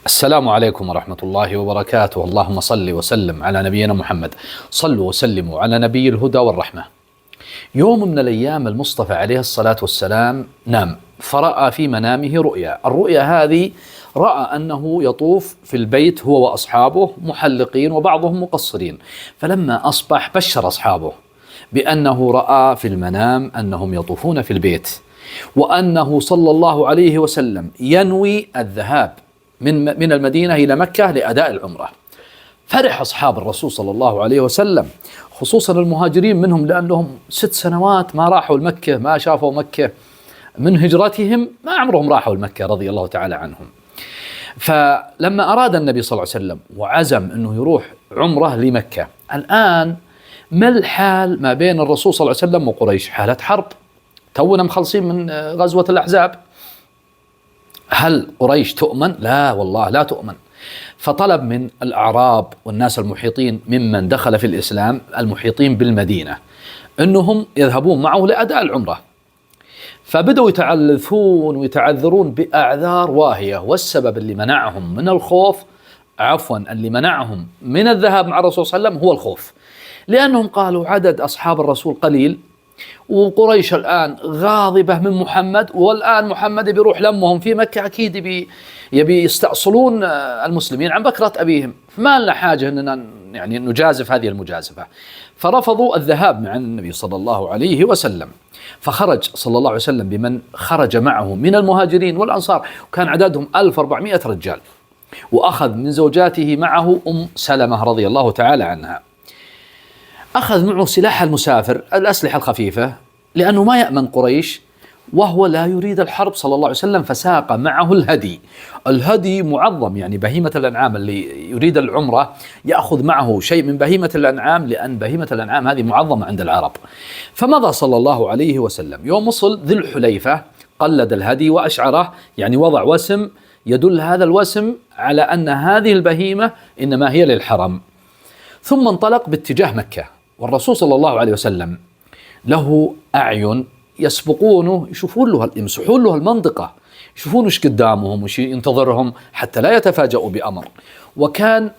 السلام عليكم ورحمة الله وبركاته. اللهم صل وسلم على نبينا محمد. صلوا وسلموا على نبي الهدى والرحمة. يوم من الأيام المصطفى عليه الصلاة والسلام نام، فرأى في منامه رؤيا. الرؤيا هذه رأى أنه يطوف في البيت هو وأصحابه محلقين وبعضهم مقصرين، فلما أصبح بشر أصحابه بأنه رأى في المنام أنهم يطوفون في البيت، وأنه صلى الله عليه وسلم ينوي الذهاب من المدينة إلى مكة لأداء العمرة. فرح أصحاب الرسول صلى الله عليه وسلم، خصوصا المهاجرين منهم، لأنهم 6 سنوات ما راحوا المكة، ما شافوا مكة من هجرتهم، ما عمرهم راحوا المكة رضي الله تعالى عنهم. فلما أراد النبي صلى الله عليه وسلم وعزم أنه يروح عمرة لمكة، الآن ما الحال ما بين الرسول صلى الله عليه وسلم وقريش؟ حالة حرب، تونا مخلصين من غزوة الأحزاب. هل قريش تؤمن؟ لا والله لا تؤمن. فطلب من الأعراب والناس المحيطين ممن دخل في الإسلام المحيطين بالمدينة أنهم يذهبون معه لأداء العمرة. فبدأوا يتعلثون ويتعذرون بأعذار واهية، والسبب اللي منعهم من الخوف، اللي منعهم من الذهاب مع الرسول صلى الله عليه وسلم هو الخوف، لأنهم قالوا عدد أصحاب الرسول قليل، وقريش الآن غاضبة من محمد، والآن محمد بيروح لمهم في مكة، أكيد يبي يستأصلون المسلمين عن بكرة أبيهم، فما لنا حاجة أننا يعني نجازف هذه المجازفة. فرفضوا الذهاب مع النبي صلى الله عليه وسلم. فخرج صلى الله عليه وسلم بمن خرج معه من المهاجرين والأنصار، وكان عددهم 1400 رجال، وأخذ من زوجاته معه أم سلمة رضي الله تعالى عنها. أخذ معه سلاح المسافر، الأسلحة الخفيفة، لأنه ما يأمن قريش وهو لا يريد الحرب صلى الله عليه وسلم. فساق معه الهدي معظم، يعني بهيمة الأنعام، اللي يريد العمرة يأخذ معه شيء من بهيمة الأنعام، لأن بهيمة الأنعام هذه معظمة عند العرب. فمضى صلى الله عليه وسلم. يوم وصل ذي الحليفة قلد الهدي وأشعره، يعني وضع وسم يدل هذا الوسم على أن هذه البهيمة إنما هي للحرم. ثم انطلق باتجاه مكة، والرسول صلى الله عليه وسلم له أعين يسبقونه، يمسحون له المنطقة، يشوفون وش قدامهم وش ينتظرهم حتى لا يتفاجؤوا بأمر. وكان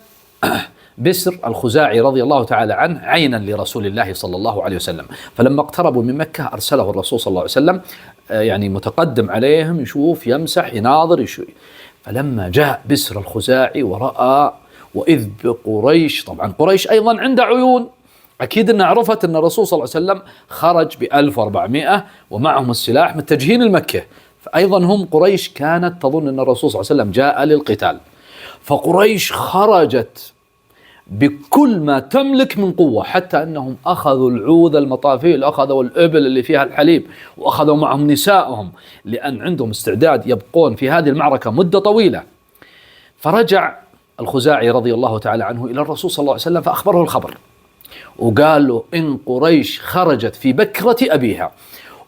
بسر الخزاعي رضي الله تعالى عنه عينا لرسول الله صلى الله عليه وسلم، فلما اقتربوا من مكة أرسله الرسول صلى الله عليه وسلم يعني متقدم عليهم، يشوف يمسح يناظر فلما جاء بسر الخزاعي ورأى، وإذ بقريش، طبعا قريش أيضا عند عيون، أكيد أنها عرفت أن الرسول صلى الله عليه وسلم خرج ب1400 ومعهم السلاح متجهين المكة، فأيضا هم قريش كانت تظن أن الرسول صلى الله عليه وسلم جاء للقتال. فقريش خرجت بكل ما تملك من قوة، حتى أنهم أخذوا العوذ المطافيل، أخذوا الإبل اللي فيها الحليب، وأخذوا معهم نسائهم، لأن عندهم استعداد يبقون في هذه المعركة مدة طويلة. فرجع الخزاعي رضي الله تعالى عنه إلى الرسول صلى الله عليه وسلم فأخبره الخبر، وقال له إن قريش خرجت في بكرة أبيها،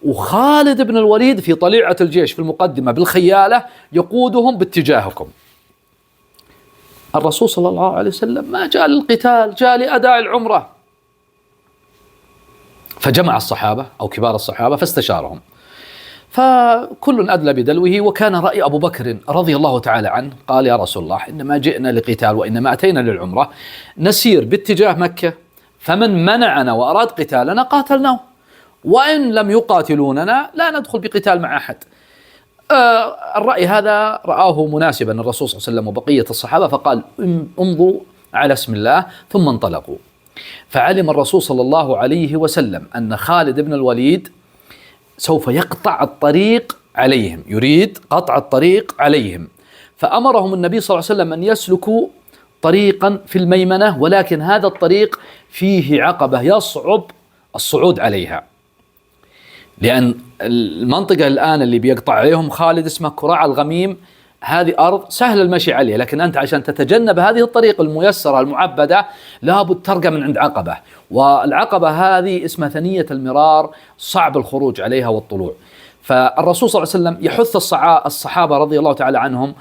وخالد بن الوليد في طليعة الجيش في المقدمة بالخيالة يقودهم باتجاهكم. الرسول صلى الله عليه وسلم ما جاء للقتال، جاء لأداء العمرة. فجمع الصحابة أو كبار الصحابة فاستشارهم، فكل أدلى بدلوه. وكان رأي أبو بكر رضي الله تعالى عنه، قال يا رسول الله إنما جئنا لقتال وإنما أتينا للعمرة، نسير باتجاه مكة، فمن منعنا وأراد قتالنا قاتلناه، وإن لم يقاتلوننا لا ندخل بقتال مع أحد. الرأي هذا رآه مناسبا الرسول صلى الله عليه وسلم وبقية الصحابة، فقال امضوا على اسم الله، ثم انطلقوا. فعلم الرسول صلى الله عليه وسلم أن خالد بن الوليد سوف يقطع الطريق عليهم، يريد قطع الطريق عليهم، فأمرهم النبي صلى الله عليه وسلم أن يسلكوا طريقا في الميمنة، ولكن هذا الطريق فيه عقبة يصعب الصعود عليها، لأن المنطقة الآن اللي بيقطع عليهم خالد اسمها كراع الغميم، هذه أرض سهل المشي عليها، لكن أنت عشان تتجنب هذه الطريق الميسرة المعبدة لابد ترقى من عند عقبة، والعقبة هذه اسمها ثنية المرار، صعب الخروج عليها والطلوع. فالرسول صلى الله عليه وسلم يحث الصحابة رضي الله تعالى عنهم،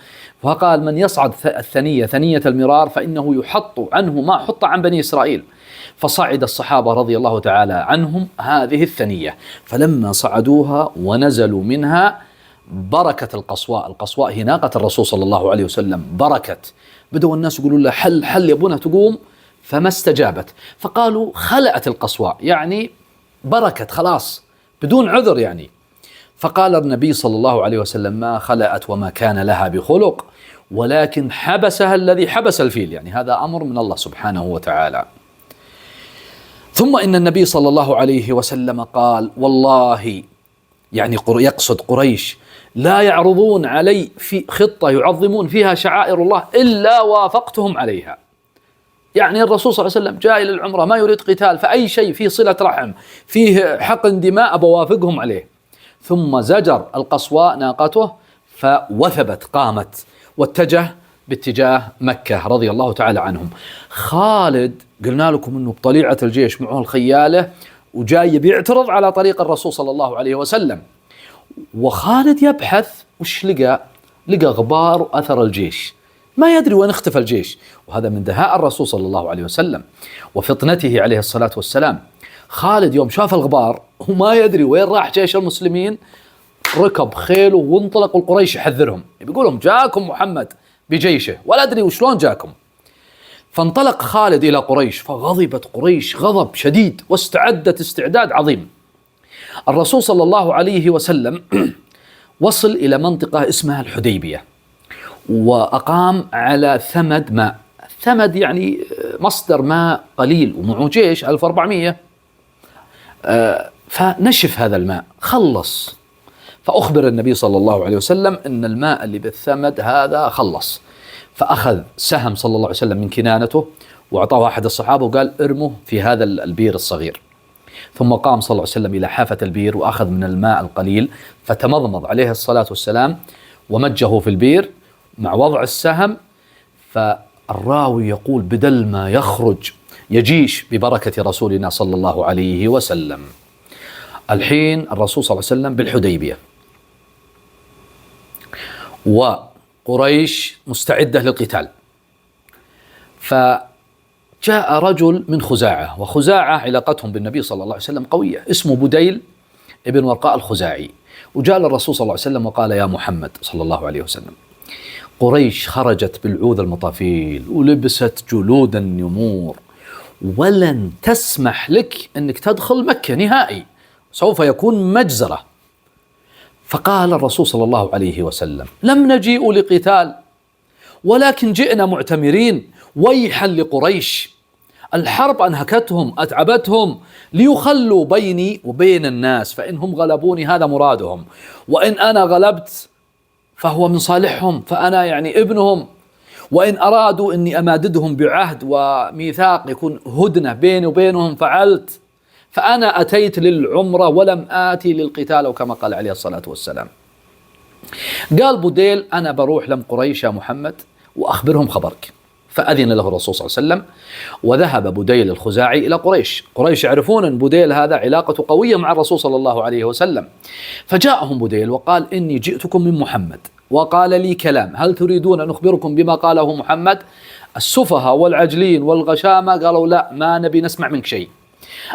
وقال من يصعد ثنية المرار فإنه يحط عنه ما حط عن بني إسرائيل. فصعد الصحابة رضي الله تعالى عنهم هذه الثنية، فلما صعدوها ونزلوا منها بركة القصواء. القصواء هي ناقة الرسول صلى الله عليه وسلم، بركت. بدأوا الناس يقولون له حل حل يبونها تقوم، فما استجابت، فقالوا خلأت القصواء، يعني بركت خلاص بدون عذر يعني. فقال النبي صلى الله عليه وسلم ما خلأت وما كان لها بخلق، ولكن حبسها الذي حبس الفيل، يعني هذا أمر من الله سبحانه وتعالى. ثم إن النبي صلى الله عليه وسلم قال والله، يعني يقصد قريش، لا يعرضون علي في خطة يعظمون فيها شعائر الله إلا وافقتهم عليها. يعني الرسول صلى الله عليه وسلم جاء إلى العمرة ما يريد قتال، فأي شيء فيه صلة رحم فيه حقن دماء بوافقهم عليه. ثم زجر القصواء ناقته فوثبت قامت واتجه باتجاه مكة رضي الله تعالى عنهم. خالد قلنا لكم أنه بطليعة الجيش معه الخيالة وجاي بيعترض على طريق الرسول صلى الله عليه وسلم، وخالد يبحث وش لقى غبار وأثر الجيش، ما يدري وين اختفى الجيش. وهذا من دهاء الرسول صلى الله عليه وسلم وفطنته عليه الصلاة والسلام. خالد يوم شاف الغبار وما يدري وين راح جيش المسلمين، ركب خيله وانطلق، والقريش يحذرهم بيقولهم جاءكم محمد بجيشه ولا أدري وشلون جاكم. فانطلق خالد إلى قريش، فغضبت قريش غضب شديد واستعدت استعداد عظيم. الرسول صلى الله عليه وسلم وصل إلى منطقة اسمها الحديبية، وأقام على ثمد ماء. ثمد يعني مصدر ماء قليل، ومعه جيش 1400، فنشف هذا الماء خلص. فأخبر النبي صلى الله عليه وسلم أن الماء اللي بالثمد هذا خلص، فأخذ سهم صلى الله عليه وسلم من كنانته وأعطاه أحد الصحابة وقال ارمه في هذا البير الصغير. ثم قام صلى الله عليه وسلم إلى حافة البير وأخذ من الماء القليل فتمضمض عليه الصلاة والسلام ومجه في البير مع وضع السهم. فالراوي يقول بدل ما يخرج يجيش ببركة رسولنا صلى الله عليه وسلم. الحين الرسول صلى الله عليه وسلم بالحديبية، وقريش مستعدة للقتال. فجاء رجل من خزاعة، وخزاعة علاقتهم بالنبي صلى الله عليه وسلم قوية، اسمه بديل ابن ورقاء الخزاعي. وجاء للرسول صلى الله عليه وسلم وقال يا محمد صلى الله عليه وسلم، قريش خرجت بالعوذ المطافيل ولبست جلود النمور، ولن تسمح لك أنك تدخل مكة نهائي، سوف يكون مجزرة. فقال الرسول صلى الله عليه وسلم لم نجيء لقتال ولكن جئنا معتمرين، ويحا لقريش، الحرب أنهكتهم أتعبتهم، ليخلوا بيني وبين الناس، فإنهم غلبوني هذا مرادهم، وإن أنا غلبت فهو من صالحهم، فأنا يعني ابنهم، وإن أرادوا أني أماددهم بعهد وميثاق يكون هدنة بيني وبينهم فعلت، فأنا أتيت للعمرة ولم آتي للقتال، وكما قال عليه الصلاة والسلام. قال بديل أنا بروح لم قريش يا محمد وأخبرهم خبرك. فأذن له الرسول صلى الله عليه وسلم، وذهب بديل الخزاعي إلى قريش. قريش يعرفون أن بديل هذا علاقته قوية مع الرسول صلى الله عليه وسلم. فجاءهم بديل وقال إني جئتكم من محمد وقال لي كلام، هل تريدون أن أخبركم بما قاله محمد؟ السفهاء والعجلين والغشامة قالوا لا، ما نبي نسمع منك شيء.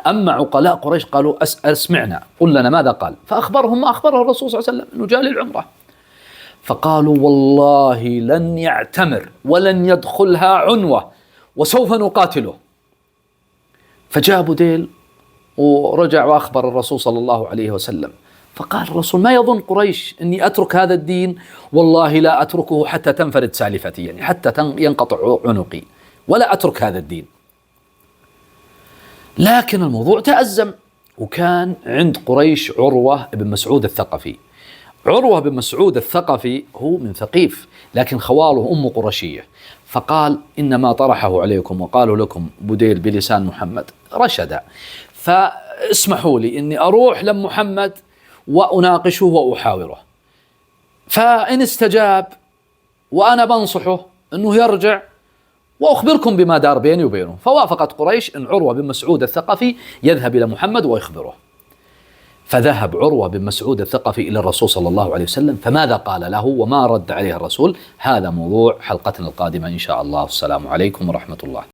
أما عقلاء قريش قالوا أسمعنا، قل لنا ماذا قال. فأخبرهم ما أخبره الرسول صلى الله عليه وسلم أنه جاء للعمرة. فقالوا والله لن يعتمر ولن يدخلها عنوة وسوف نقاتله. فجاء بديل ورجع وأخبر الرسول صلى الله عليه وسلم. فقال الرسول ما يظن قريش أني أترك هذا الدين، والله لا أتركه حتى تنفرد سالفتي، يعني حتى ينقطع عنقي، ولا أترك هذا الدين. لكن الموضوع تأزم، وكان عند قريش عروة بن مسعود الثقفي. عروة بن مسعود الثقفي هو من ثقيف، لكن خواله أم قرشية. فقال إنما طرحه عليكم وقالوا لكم بديل بلسان محمد رشدا، فاسمحوا لي إني أروح لم محمد وأناقشه وأحاوره، فإن استجاب وأنا بنصحه أنه يرجع وأخبركم بما دار بيني وبينه. فوافقت قريش أن عروة بن مسعود الثقفي يذهب إلى محمد ويخبره. فذهب عروة بن مسعود الثقفي إلى الرسول صلى الله عليه وسلم، فماذا قال له وما رد عليه الرسول؟ هذا موضوع حلقتنا القادمة إن شاء الله. السلام عليكم ورحمة الله.